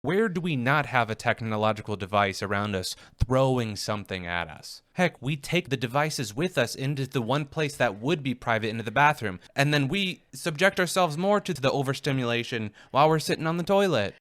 Where do we not have a technological device around us throwing something at us? Heck, we take the devices with us into the one place that would be private, into the bathroom, and then we subject ourselves more to the overstimulation while we're sitting on the toilet.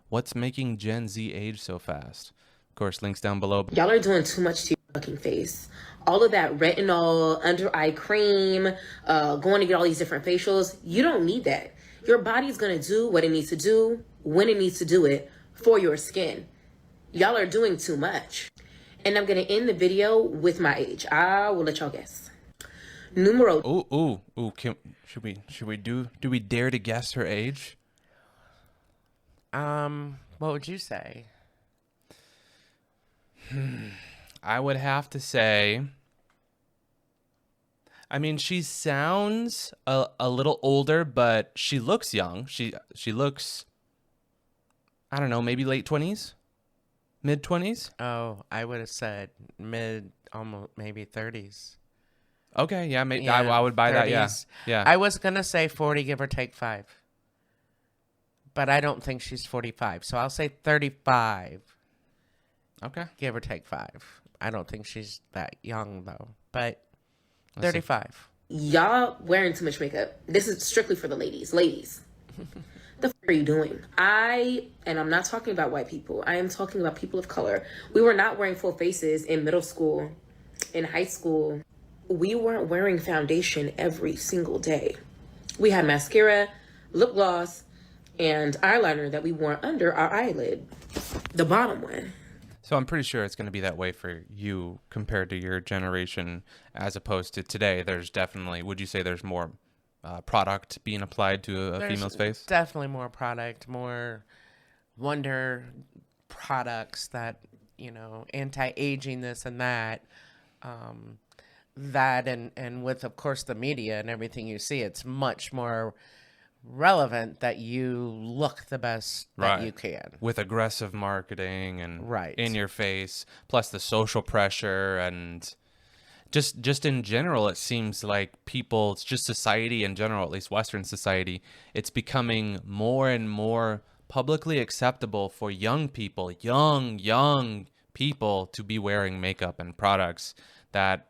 What's making Gen Z age so fast? Of course, links down below. Y'all are doing too much to your fucking face. All of that retinol, under eye cream, going to get all these different facials. You don't need that. Your body's going to do what it needs to do when it needs to do it for your skin. Y'all are doing too much. And I'm going to end the video with my age. I will let y'all guess. Numero. Ooh. Should we do we dare to guess her age? What would you say? I would have to say, I mean, she sounds a little older, but she looks young. She looks, I don't know, maybe late 20s, mid 20s. Oh, I would have said mid, almost maybe 30s. Okay, yeah, maybe I would buy 30s. That. Yeah. I was gonna say 40, give or take 5, but I don't think she's 45, so I'll say 35. Okay, give or take 5. I don't think she's that young though, but 35. Y'all wearing too much makeup. This is strictly for the ladies. Ladies, the f*** are you doing? And I'm not talking about white people. I am talking about people of color. We were not wearing full faces in middle school, in high school. We weren't wearing foundation every single day. We had mascara, lip gloss, and eyeliner that we wore under our eyelid, the bottom one. So I'm pretty sure it's going to be that way for you compared to your generation as opposed to today. There's definitely, would you say there's more product being applied to a female's face? Definitely more product, more wonder products that, anti-aging, this and that. That and with, of course, the media and everything you see, it's much more relevant that you look the best that you can, with aggressive marketing and in your face, plus the social pressure and just in general, it seems like people, it's just society in general, at least Western society, it's becoming more and more publicly acceptable for young people, young people to be wearing makeup and products that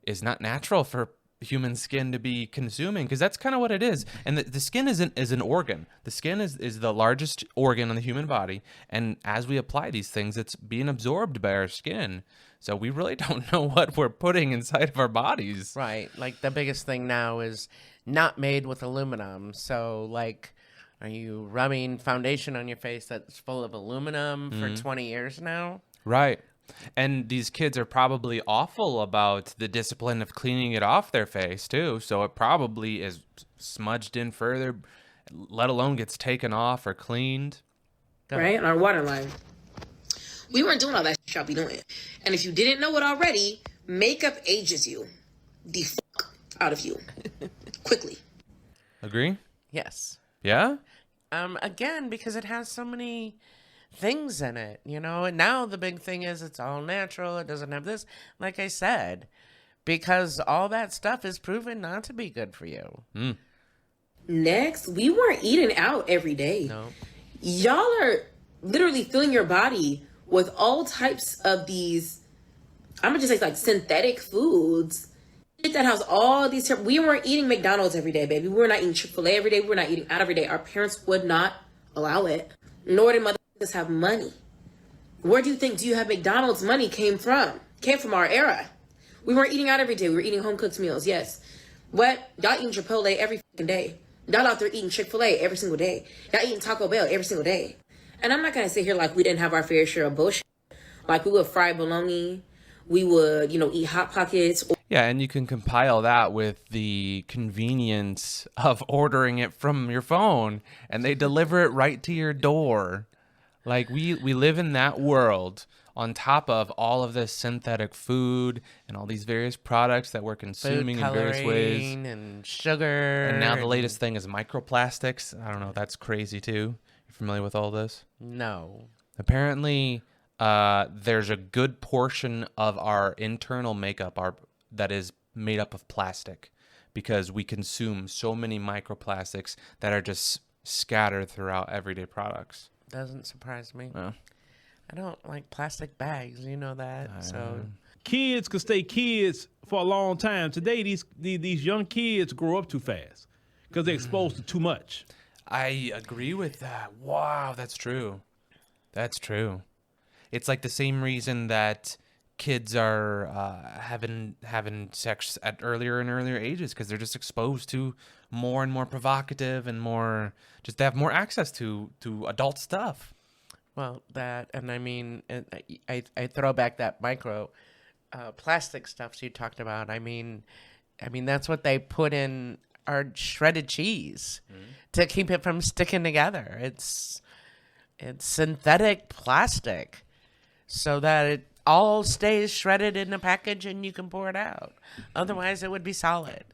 is not natural for human skin to be consuming, because that's kind of what it is. And the skin is an organ. The skin is the largest organ on the human body, and as we apply these things, it's being absorbed by our skin, so we really don't know what we're putting inside of our bodies. Right. Like the biggest thing now is not made with aluminum. So like, are you rubbing foundation on your face that's full of aluminum for 20 years now? Right. And these kids are probably awful about the discipline of cleaning it off their face, too. So it probably is smudged in further, let alone gets taken off or cleaned. Right? On our waterline. We weren't doing all that shit y'all be doing. And if you didn't know it already, makeup ages you the fuck out of you. Quickly. Agree? Yes. Yeah? Again, because it has so many things in it, and now the big thing is it's all natural. It doesn't have this, like I said, because all that stuff is proven not to be good for you. Next, we weren't eating out every day. No. Y'all are literally filling your body with all types of these, I'm gonna just say like synthetic foods that has all these we weren't eating McDonald's every day, baby. We were not eating Chick-fil-A every day. We were not eating out every day. Our parents would not allow it, nor did mother have money. Where do you have McDonald's money came from our era. We weren't eating out every day. We were eating home cooked meals. Yes. What? Y'all eating Chipotle every fucking day. Y'all out there eating Chick-fil-A every single day. Y'all eating Taco Bell every single day. And I'm not gonna sit here like we didn't have our fair share of bullshit. Like we would fry bologna, we would, eat Hot Pockets. Yeah, and you can compile that with the convenience of ordering it from your phone, and they deliver it right to your door. Like, we live in that world on top of all of this synthetic food and all these various products that we're consuming in various ways. And sugar. And now the latest thing is microplastics. I don't know, that's crazy too. You familiar with all this? No. Apparently, there's a good portion of our internal makeup that is made up of plastic, because we consume so many microplastics that are just scattered throughout everyday products. Doesn't surprise me. I don't like plastic bags. You know that. So kids could stay kids for a long time. Today, these young kids grow up too fast because they're exposed to too much. I agree with that. Wow, that's true. That's true. It's like the same reason that kids are having sex at earlier and earlier ages, because they're just exposed to more and more provocative and more, just they have more access to adult stuff. Well, that, and I mean, I throw back that micro plastic stuff you talked about. I mean that's what they put in our shredded cheese to keep it from sticking together. It's synthetic plastic so that it all stays shredded in the package and you can pour it out. Otherwise, it would be solid.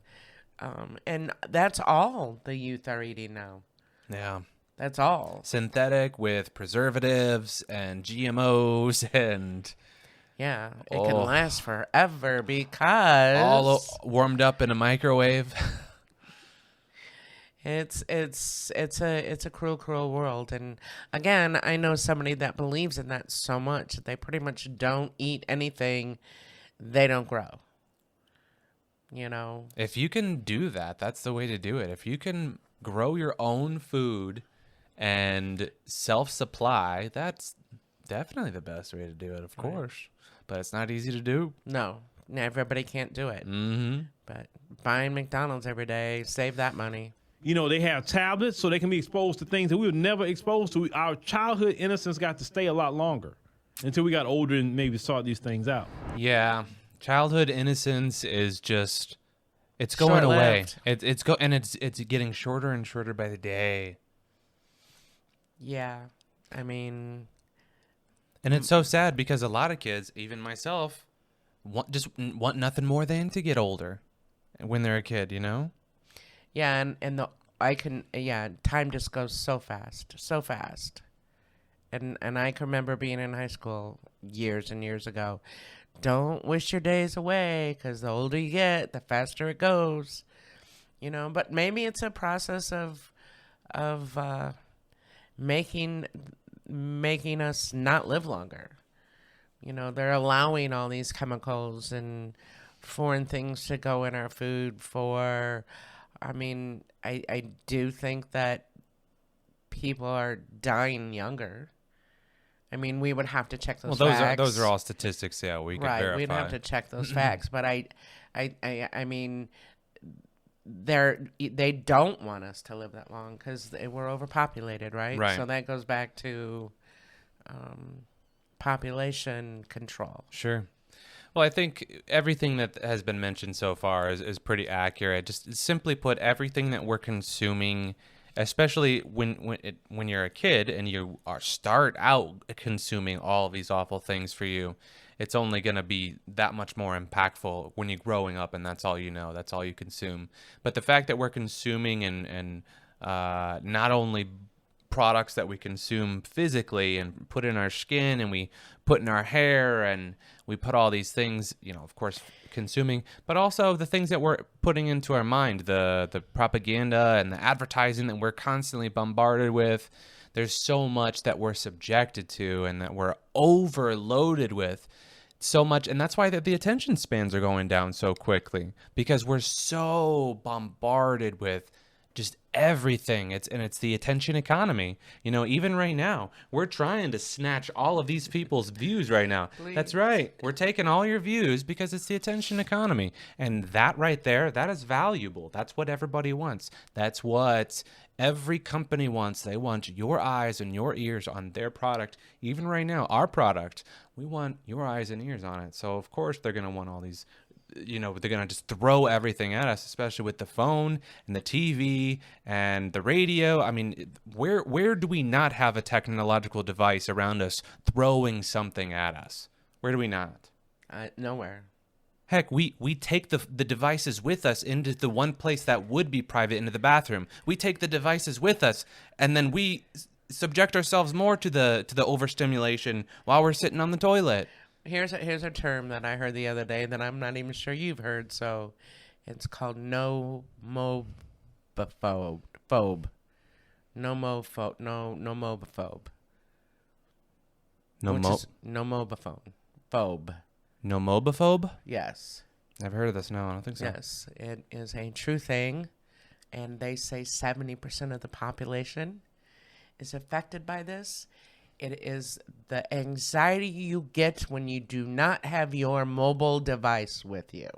And that's all the youth are eating now. Yeah. That's all. Synthetic with preservatives and GMOs and... Yeah, it can last forever because... all warmed up in a microwave. It's a cruel world. And again, I know somebody that believes in that so much that they pretty much don't eat anything they don't grow. You know? If you can do that, that's the way to do it. If you can grow your own food and self-supply, that's definitely the best way to do it, of course. But it's not easy to do. No, everybody can't do it. Mm-hmm. But buying McDonald's every day, save that money. You know, they have tablets so they can be exposed to things that we were never exposed to. Our childhood innocence got to stay a lot longer until we got older and maybe sought these things out. Yeah. Childhood innocence is just, it's going away. It's getting shorter and shorter by the day. Yeah. I mean... And it's so sad because a lot of kids, even myself, want nothing more than to get older when they're a kid, you know? Yeah, time just goes so fast. And I can remember being in high school years and years ago. Don't wish your days away, because the older you get, the faster it goes. You know, but maybe it's a process of making us not live longer. You know, they're allowing all these chemicals and foreign things to go in our food I do think that people are dying younger. I mean, we would have to check those facts. Those are all statistics, yeah, we can verify. Right, we'd have to check those facts, but I mean, they don't want us to live that long because we're overpopulated, right? Right. So that goes back to population control. Sure. Well, I think everything that has been mentioned so far is pretty accurate. Just simply put, everything that we're consuming, especially when you're a kid and you start out consuming all of these awful things for you, it's only going to be that much more impactful when you're growing up and that's all you know, that's all you consume. But the fact that we're consuming and not only products that we consume physically and put in our skin and we put in our hair and we put all these things, you know, of course, consuming, but also the things that we're putting into our mind, the propaganda and the advertising that we're constantly bombarded with. There's so much that we're subjected to and that we're overloaded with so much. And that's why the attention spans are going down so quickly, because we're so bombarded with just everything. It's the attention economy. You know, even right now, we're trying to snatch all of these people's views right now. Please. That's right. We're taking all your views because it's the attention economy. And that right there, that is valuable. That's what everybody wants. That's what every company wants. They want your eyes and your ears on their product. Even right now, our product, we want your eyes and ears on it. So, of course, they're going to want all these, you know, they're going to just throw everything at us, especially with the phone and the TV and the radio. I mean, where do we not have a technological device around us throwing something at us? Where do we not? Nowhere. Heck, we take the devices with us into the one place that would be private, into the bathroom. We take the devices with us, and then we subject ourselves more to the overstimulation while we're sitting on the toilet. Here's a term that I heard the other day that I'm not even sure you've heard. So, it's called nomophobe. Nomophobe. Nomobophone. Phobe. Nomophobe? Yes. Never heard of this. No, I don't think so. Yes, it is a true thing. And they say 70% of the population is affected by this. It is the anxiety you get when you do not have your mobile device with you.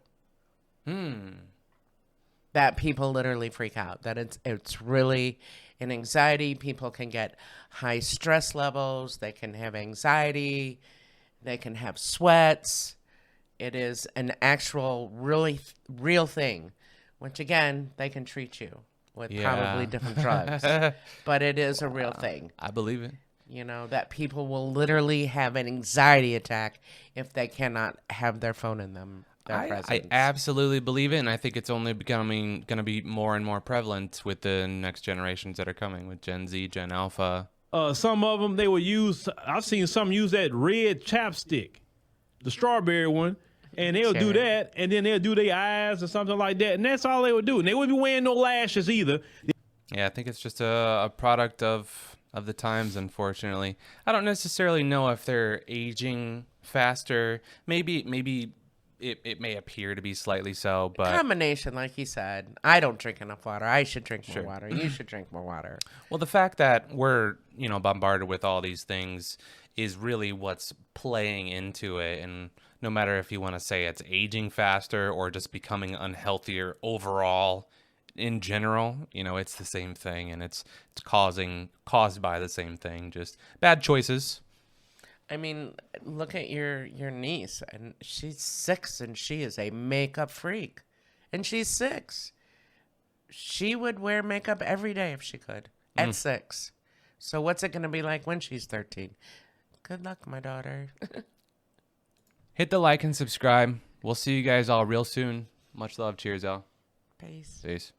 That people literally freak out. That it's really an anxiety. People can get high stress levels. They can have anxiety. They can have sweats. It is an actual really real thing, which again, they can treat you with probably different drugs. But it is a real thing. I believe it. You know, that people will literally have an anxiety attack if they cannot have their phone in them. I absolutely believe it, and I think it's only going to be more and more prevalent with the next generations that are coming, with Gen Z, Gen Alpha. Some of them, they will use, I've seen some use that red chapstick, the strawberry one, and they'll do that, and then they'll do their eyes or something like that, and that's all they would do. And they wouldn't be wearing no lashes either. Yeah, I think it's just a product of the times, unfortunately. I don't necessarily know if they're aging faster. Maybe it may appear to be slightly so, but... Combination, like he said. I don't drink enough water. I should drink more water. You should drink more water. Well, the fact that we're, bombarded with all these things is really what's playing into it, and no matter if you want to say it's aging faster or just becoming unhealthier overall in general, it's the same thing, and it's caused by the same thing, just bad choices. I mean, look at your niece, and she's 6, and she is a makeup freak, and she's 6. She would wear makeup every day if she could at 6. So what's it going to be like when she's 13? Good luck, my daughter. Hit the like and subscribe. We'll see you guys all real soon. Much love. Cheers, y'all. Peace. Peace.